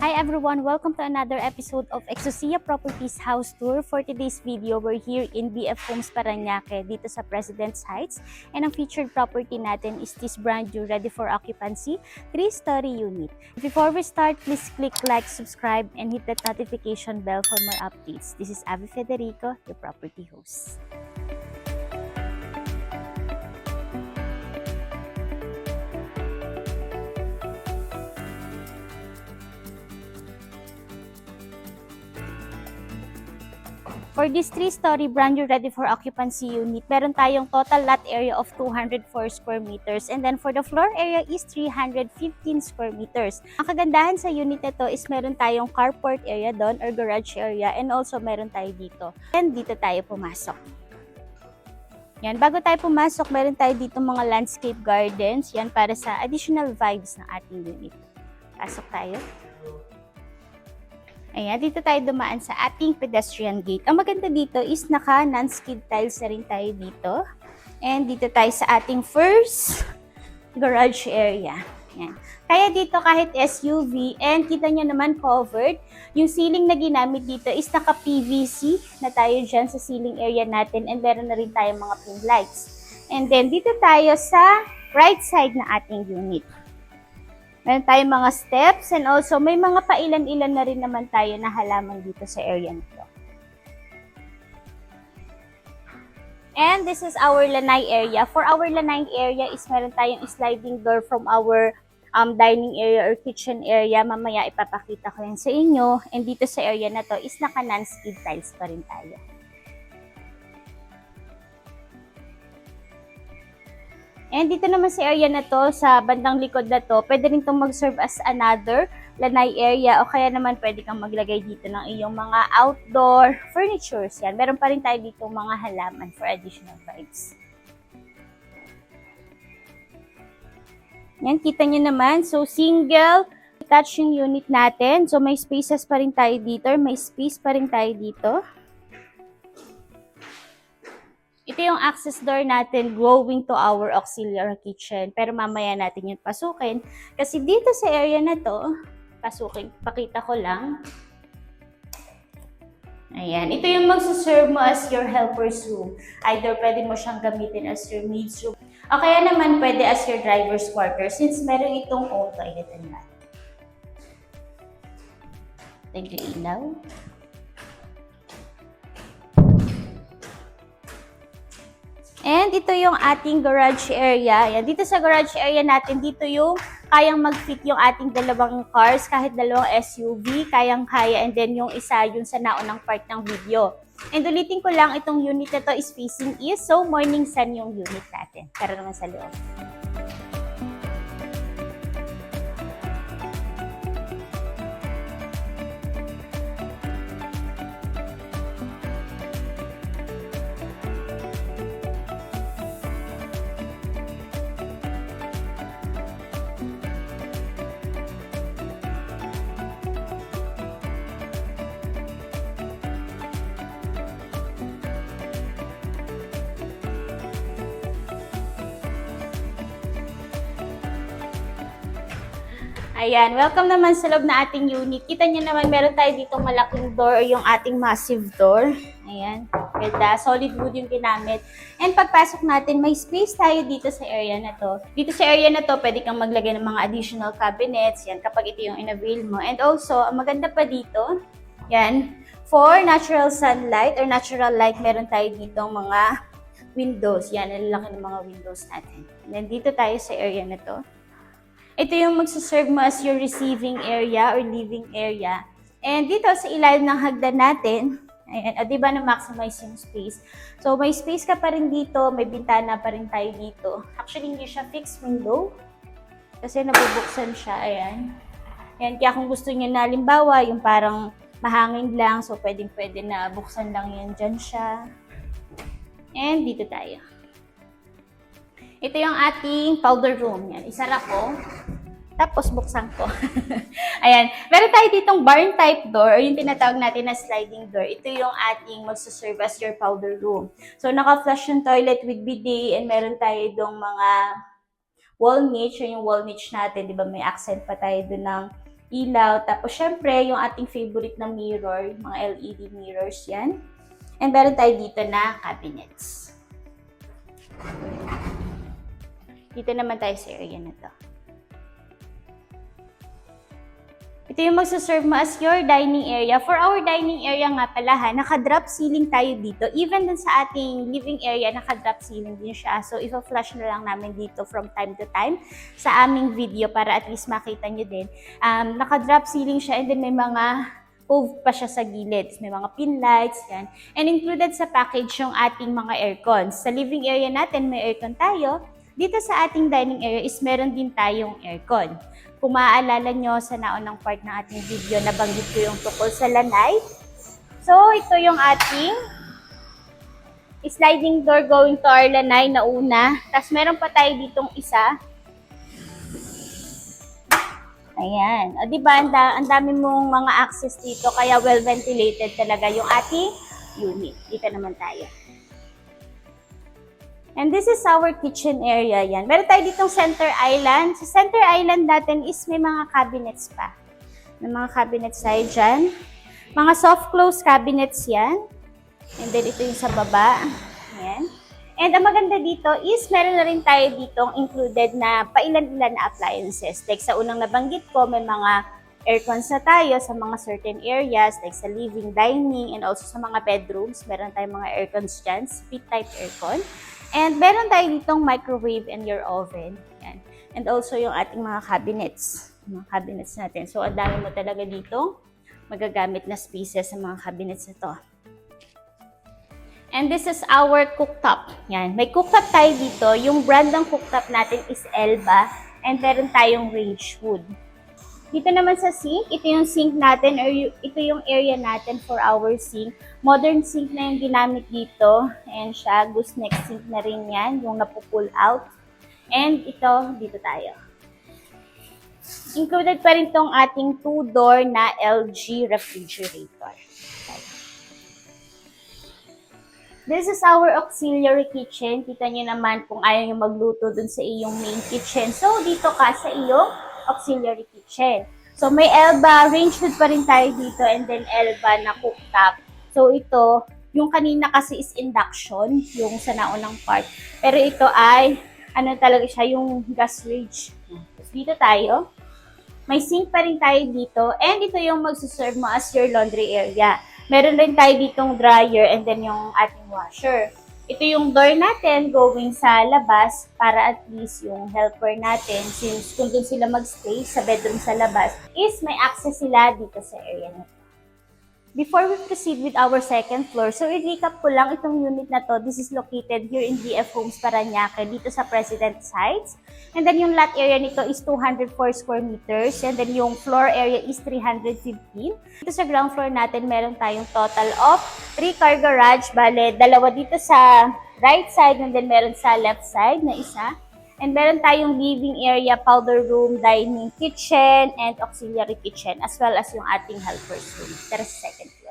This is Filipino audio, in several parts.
Hi everyone! Welcome to another episode of Exosia Properties House Tour. For today's video, we're here in BF Homes Parañaque dito sa President's Heights. And ang featured property natin is this brand new ready for occupancy 3-story unit. Before we start, please click like, subscribe, and hit that notification bell for more updates. This is Avi Federico, your property host. For this 3-story brand new ready for occupancy unit, meron tayong total lot area of 204 square meters and then for the floor area is 315 square meters. Ang kagandahan sa unit nito is meron tayong carport area doon or garage area and also meron tayo dito. And dito tayo pumasok. Yan, bago tayo pumasok, meron tayo dito mga landscape gardens. Yan para sa additional vibes ng ating unit. Pasok tayo. Ayan, dito tayo dumaan sa ating pedestrian gate. Ang maganda dito is naka non-skid tiles na rin tayo dito. And dito tayo sa ating first garage area. Ayan. Kaya dito kahit SUV and kita nyo naman covered, yung ceiling na ginamit dito is naka PVC na tayo dyan sa ceiling area natin and meron na rin tayong mga pin lights. And then dito tayo sa right side na ating unit. Meron tayong mga steps and also may mga pailan-ilan na rin naman tayo na halaman dito sa area nito. And this is our lanay area. For our lanay area is meron tayong sliding door from our dining area or kitchen area. Mamaya ipapakita ko yan sa inyo. And dito sa area na to is naka non-skid tiles pa rin tayo. And dito naman sa area na to, sa bandang likod na to, pwede rin itong mag-serve as another lanay area o kaya naman pwede kang maglagay dito ng iyong mga outdoor furnitures. Yan. Meron pa rin tayo dito mga halaman for additional vibes. Yan, kita nyo naman. So, single attached yung unit natin. So, may spaces pa rin tayo dito. May space pa rin tayo dito. Ito yung access door natin going to our auxiliary kitchen. Pero mamaya natin yung pasukin. Kasi dito sa area na to, pasukin, pakita ko lang. Ayan. Ito yung magsaserve mo as your helper's room. Either pwede mo siyang gamitin as your maid's room. O kaya naman pwede as your driver's quarter since meron itong own toilet and bath. Thank you, ilaw. And ito yung ating garage area. Yan. Dito sa garage area natin, dito yung kayang mag-fit yung ating dalawang cars, kahit dalawang SUV, kayang-kaya. And then yung isa, yun sa naunang part ng video. And ulitin ko lang, itong unit na to is facing east. So, morning sun yung unit natin. Tara naman sa loob. Ayan, welcome naman sa loob na ating unit. Kita niyo naman, meron tayo dito malaking door, yung ating massive door. Ayan, ganda. Solid wood yung ginamit. And pagpasok natin, may space tayo dito sa area na to. Dito sa area na to, pwede kang maglagay ng mga additional cabinets. Yan, kapag ito yung in-avail mo. And also, ang maganda pa dito, yan, for natural sunlight or natural light, meron tayo dito mga windows. Yan, nalalaki ng mga windows natin. And then dito tayo sa area na to. Ito yung magsaserve mo as your receiving area or living area. And dito sa ilalim ng hagdan natin, ayan, o diba na-maximize yung space. So may space ka pa rin dito, may bintana pa rin tayo dito. Actually, hindi siya fixed window. Kasi nabubuksan siya, ayan. Ayan, kaya kung gusto niyo na, halimbawa, yung parang mahangin lang, so pwedeng-pwede na buksan lang yan, dyan siya. And dito tayo. Ito yung ating powder room. Yan. Isara ko. Tapos buksan ko. Ayan. Meron tayo ditong barn type door or yung tinatawag natin na sliding door. Ito yung ating magsaserve as your powder room. So, naka-flush yung toilet with bidet and meron tayo itong mga wall niche. Yung wall niche natin, di ba may accent pa tayo doon ng ilaw. Tapos, syempre, yung ating favorite na mirror, mga LED mirrors yan. And meron tayo dito na cabinets. Dito naman tayo sa area na to. Ito yung magsaserve mo as your dining area. For our dining area nga pala ha, naka-drop ceiling tayo dito. Even dun sa ating living area, naka-drop ceiling din siya. So, i-flash na lang namin dito from time to time sa aming video para at least makita nyo din. Naka-drop ceiling siya and then may mga cove pa siya sa gilid. May mga pin lights, yan. And included sa package yung ating mga aircons. Sa living area natin, may aircon tayo. Dito sa ating dining area is meron din tayong aircon. Kung maaalala nyo sa naunang part ng ating video, nabanggit ko yung tukol sa lanay. So, ito yung ating sliding door going to our lanay na una. Tapos, meron pa tayo ditong isa. Ayan. O, diba, ang dami mong mga access dito, kaya well-ventilated talaga yung ating unit. Dito naman tayo. And this is our kitchen area yan. Meron tayo ditong center island. Sa center island natin is may mga cabinets pa. May mga cabinets tayo dyan. Mga soft close cabinets yan. And then ito yung sa baba. Ayan. And ang maganda dito is meron na rin tayo ditong included na pailan-ilan na appliances. Like sa unang nabanggit ko, may mga aircons na tayo sa mga certain areas, like sa living, dining, and also sa mga bedrooms. Meron tayong mga aircons dyan, split type aircon. And meron tayo ditong microwave and your oven. Yan. And also yung ating mga cabinets. Mga cabinets natin. So, ang dami mo talaga dito magagamit na spaces sa mga cabinets na to. And this is our cooktop. Yan. May cooktop tayo dito. Yung brand ng cooktop natin is Elba. And meron tayong range wood. Dito naman sa sink, ito yung sink natin or ito yung area natin for our sink. Modern sink na yung ginamit dito. Ayan siya, gooseneck sink na rin yan, yung napupull out. And ito, dito tayo. Included pa rin tong ating 2-door na LG refrigerator. This is our auxiliary kitchen. Kita nyo naman kung ayaw nyo magluto dun sa iyong main kitchen. So, dito ka sa iyong auxiliary kitchen. So, may Elba, range hood pa rin tayo dito, and then Elba na cooktop. So, ito, yung kanina kasi is induction, yung sa naunang part. Pero ito ay, ano talaga siya, yung gas range. Dito tayo. May sink pa rin tayo dito, and ito yung magsuserve mo as your laundry area. Meron rin tayo ditong dryer, and then yung ating washer. Ito yung door natin going sa labas para at least yung helper natin, since kung doon sila magstay sa bedroom sa labas, is may access sila dito sa area na to. Before we proceed with our second floor, so i-recap ko lang itong unit na to. This is located here in DF Homes Parañaque, dito sa President's Heights. And then yung lot area nito is 204 square meters. And then yung floor area is 315. Dito sa ground floor natin, meron tayong total of 3 car garage. Bale, dalawa dito sa right side and then meron sa left side na isa. And meron tayong living area, powder room, dining, kitchen, and auxiliary kitchen, as well as yung ating helper's room. Tara sa second floor.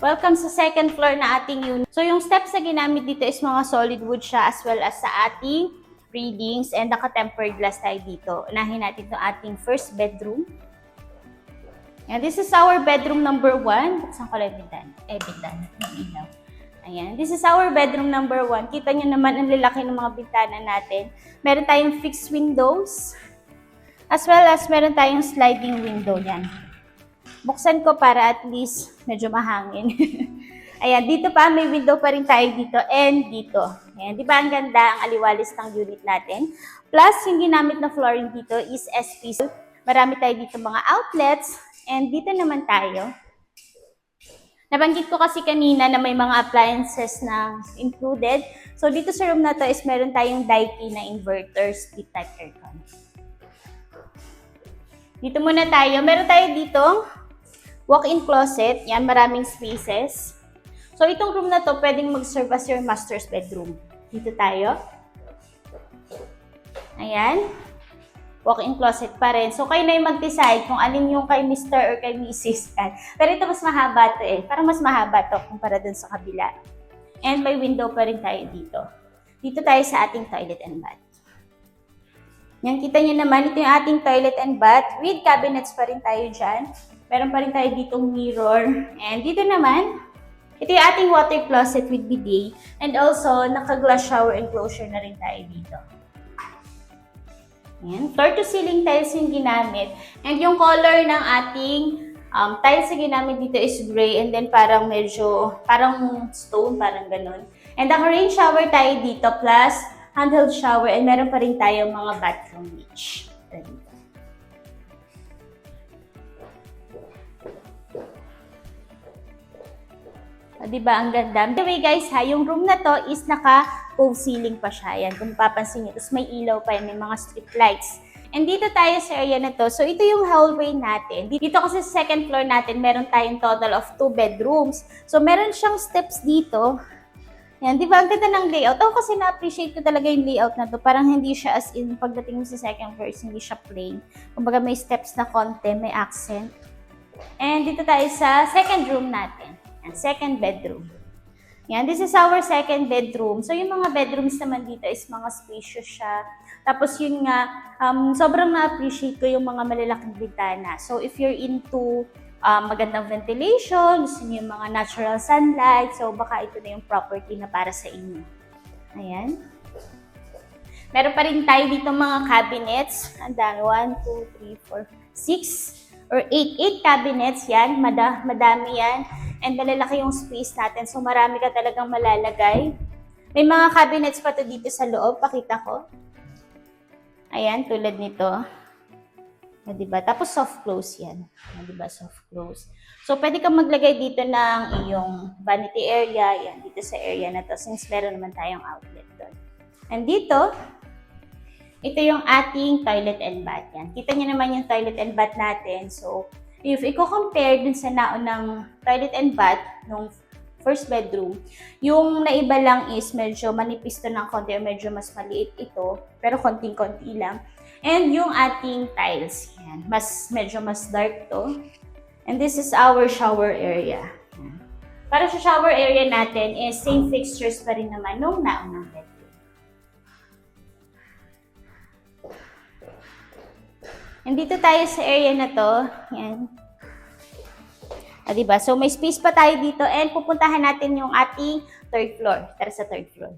Welcome sa second floor na ating unit. So, yung steps na ginamit dito is mga solid wood siya as well as sa ating readings and naka-tempered glass tayo dito. Unahin natin itong ating first bedroom. And this is our bedroom number 1. Saan ko lang bitan? Bitan. Ilaw. Ayan. This is our bedroom number 1. Kita nyo naman ang lalaki ng mga bintana natin. Meron tayong fixed windows. As well as meron tayong sliding window yan. Buksan ko para at least medyo mahangin. Ayan, dito pa, may window pa rin tayo dito and dito. Ayan, di ba ang ganda, ang aliwalis ng unit natin. Plus, yung ginamit na flooring dito is SPC. Marami tayo dito mga outlets. And dito naman tayo. Nabanggit ko kasi kanina na may mga appliances na included. So, dito sa room na to is meron tayong Daikin na inverter split type aircon. Dito muna tayo. Meron tayo dito walk-in closet. Yan, maraming spaces. So, itong room na to pwedeng mag-serve as your master's bedroom. Dito tayo. Ayan. Walk-in closet pa rin. So, kayo na yung mag-decide kung alin yung kay Mr. or kay Mrs. Pero ito mas mahaba to eh. Parang mas mahaba to kumpara dun sa kabila. And may window pa rin tayo dito. Dito tayo sa ating toilet and bath. Yan, kita nyo naman, ito yung ating toilet and bath. With cabinets pa rin tayo dyan. Meron pa rin tayo ditong mirror. And dito naman, ito yung ating water closet with bidet. And also, naka-glass shower enclosure na rin tayo dito. Ayan. Floor to ceiling tiles yung ginamit. And yung color ng ating tiles na ginamit dito is gray and then parang medyo, parang stone, parang ganun. And naka-rain shower tayo dito plus handheld shower and meron pa rin tayong mga bathroom niche. Diba, ang ganda. By the way guys ha, yung room na to is naka-cove ceiling pa siya. Yan, kung papansin nyo. Tapos may ilaw pa yan, may mga strip lights. And dito tayo sa area na to. So ito yung hallway natin. Dito kasi sa second floor natin, meron tayong total of 2 bedrooms. So meron siyang steps dito. Yan, di ba? Ang ganda ng layout. Ako kasi na-appreciate ko talaga yung layout na to. Parang hindi siya as in, pagdating mo sa second floor, hindi siya plain. Kumbaga may steps na konti, may accent. And dito tayo sa second room natin. Yan, second bedroom. Yan, this is our second bedroom. So, yung mga bedrooms naman dito is mga spacious siya. Tapos yun nga, sobrang na-appreciate ko yung mga malalaking bintana. So, if you're into magandang ventilation, gusto niyo yung mga natural sunlight, so baka ito na yung property na para sa inyo. Ayan. Meron pa rin tayo dito mga cabinets. Ang dami, 1, 2, 3, 4, 6 or 8 cabinets yan. Madami yan. And malalaki yung space natin. So, marami ka talagang malalagay. May mga cabinets pa to dito sa loob. Pakita ko. Ayan, tulad nito. Diba? Tapos soft close yan. Diba? Soft close. So, pwede kang maglagay dito ng iyong vanity area. Yan, dito sa area na to. Since meron naman tayong outlet doon. And dito, ito yung ating toilet and bath. Yan. Kita niyo naman yung toilet and bath natin. So, if i-compare dun sa naunang toilet and bath nung first bedroom, yung naiba lang is medyo manipis to ng konti or medyo mas maliit ito, pero konting-konti lang. And yung ating tiles, yan, medyo mas dark to. And this is our shower area. Yan. Para sa shower area natin is same fixtures pa rin naman nung naunang bedroom. And dito tayo sa area na to. Yan. Diba? So, may space pa tayo dito and pupuntahan natin yung ating third floor. Tara sa third floor.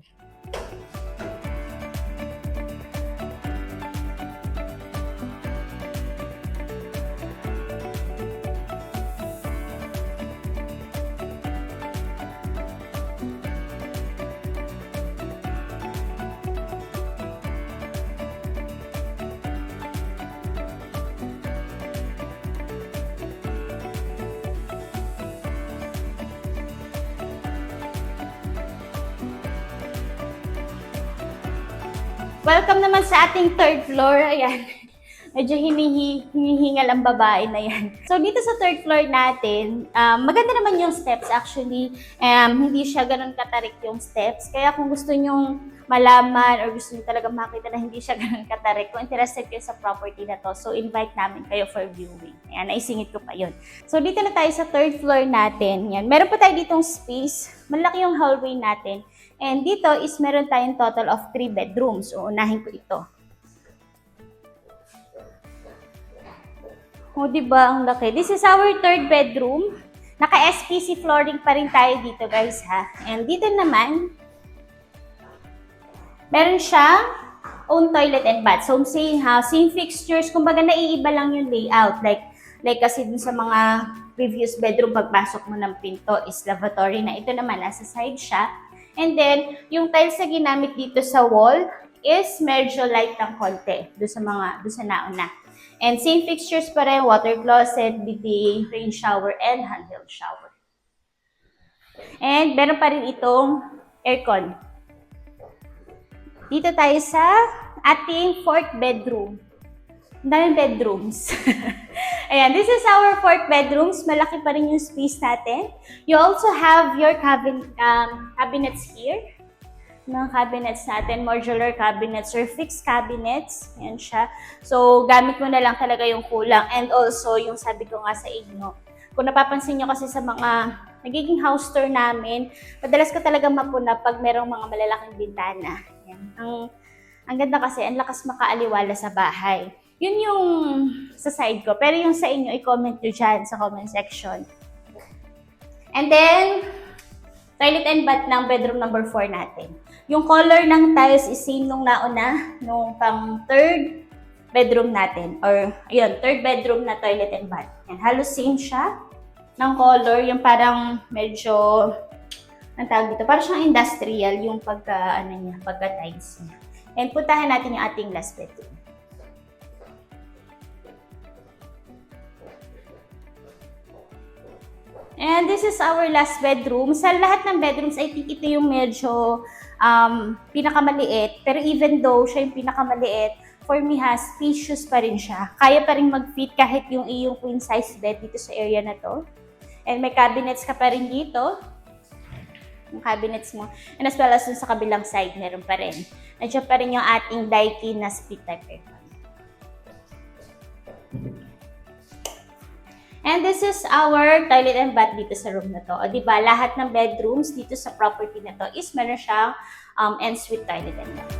Welcome naman sa ating third floor. Ayan. Medyo hinihingal ang babae na yan. So, dito sa third floor natin, maganda naman yung steps actually. Hindi siya ganun katarik yung steps. Kaya kung gusto nyong malaman or gusto nyo talaga makita na hindi siya ganun katarik, kung interested kayo sa property na to, so invite namin kayo for viewing. Ayan, naisingit ko pa yun. So, dito na tayo sa third floor natin. Yan. Meron pa tayo ditong space. Malaki yung hallway natin. And dito is meron tayong total of 3 bedrooms. Uunahin ko ito. O, diba? Ang laki. This is our third bedroom. Naka-SPC flooring pa rin tayo dito, guys, ha? And dito naman, meron siya own toilet and bath. So, same fixtures. Kumbaga, naiiba lang yung layout. Like kasi dun sa mga previous bedroom, pagpasok mo ng pinto is lavatory na. Ito naman, nasa side siya. And then, yung tiles na ginamit dito sa wall is medyo light ng konti doon sa nauna. And same fixtures pa rin, water closet, bidet, rain shower, and handheld shower. And meron pa rin itong aircon. Dito tayo sa ating fourth bedroom. Ang daming bedrooms. Ayan, this is our fourth bedrooms. Malaki pa rin yung space natin. You also have your cabinets here. Mga cabinets natin, modular cabinets or fixed cabinets. Ayan siya. So, gamit mo na lang talaga yung kulang. And also, yung sabi ko nga sa inyo, kung napapansin nyo kasi sa mga nagiging house tour namin, madalas ko talaga mapuna pag merong mga malalaking bintana. Ayan. Ang ganda kasi, ang lakas makaaliwala sa bahay. Yun yung sa side ko. Pero yung sa inyo, i-comment nyo dyan sa comment section. And then, toilet and bath ng bedroom number 4 natin. Yung color ng tiles is same nung nauna, nung pang third bedroom natin. Or, ayun, third bedroom na toilet and bath. Yan, halos same siya ng color. Yung parang medyo, ang tawag dito, parang siyang industrial yung pagka-tiles niya. And puntahan natin yung ating last bedroom. And this is our last bedroom. Sa lahat ng bedrooms, I think ito yung medyo pinakamaliit. Pero even though siya yung pinakamaliit, for me spacious pa rin siya. Kaya pa rin mag-fit kahit yung iyong queen size bed dito sa area na to. And may cabinets ka pa rin dito. Yung cabinets mo. And as well as dun sa kabilang side, meron pa rin. Nandiyan pa rin yung ating Daikin na split type aircon. And this is our toilet and bath dito sa room na to. O, diba, lahat ng bedrooms dito sa property na to is meron siyang ensuite toilet and bath.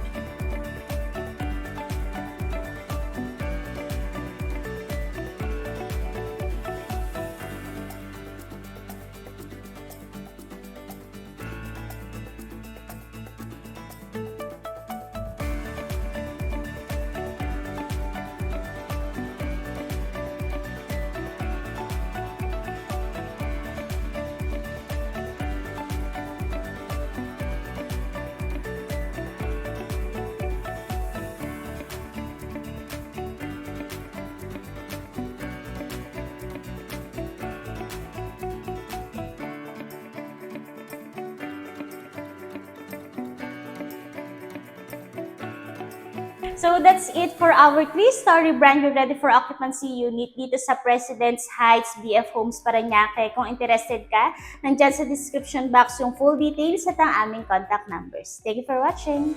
So that's it for our 3-story brand new ready for occupancy unit dito sa President's Heights BF Homes Parañaque. Kung interested ka, nandyan sa description box yung full details at ang aming contact numbers. Thank you for watching!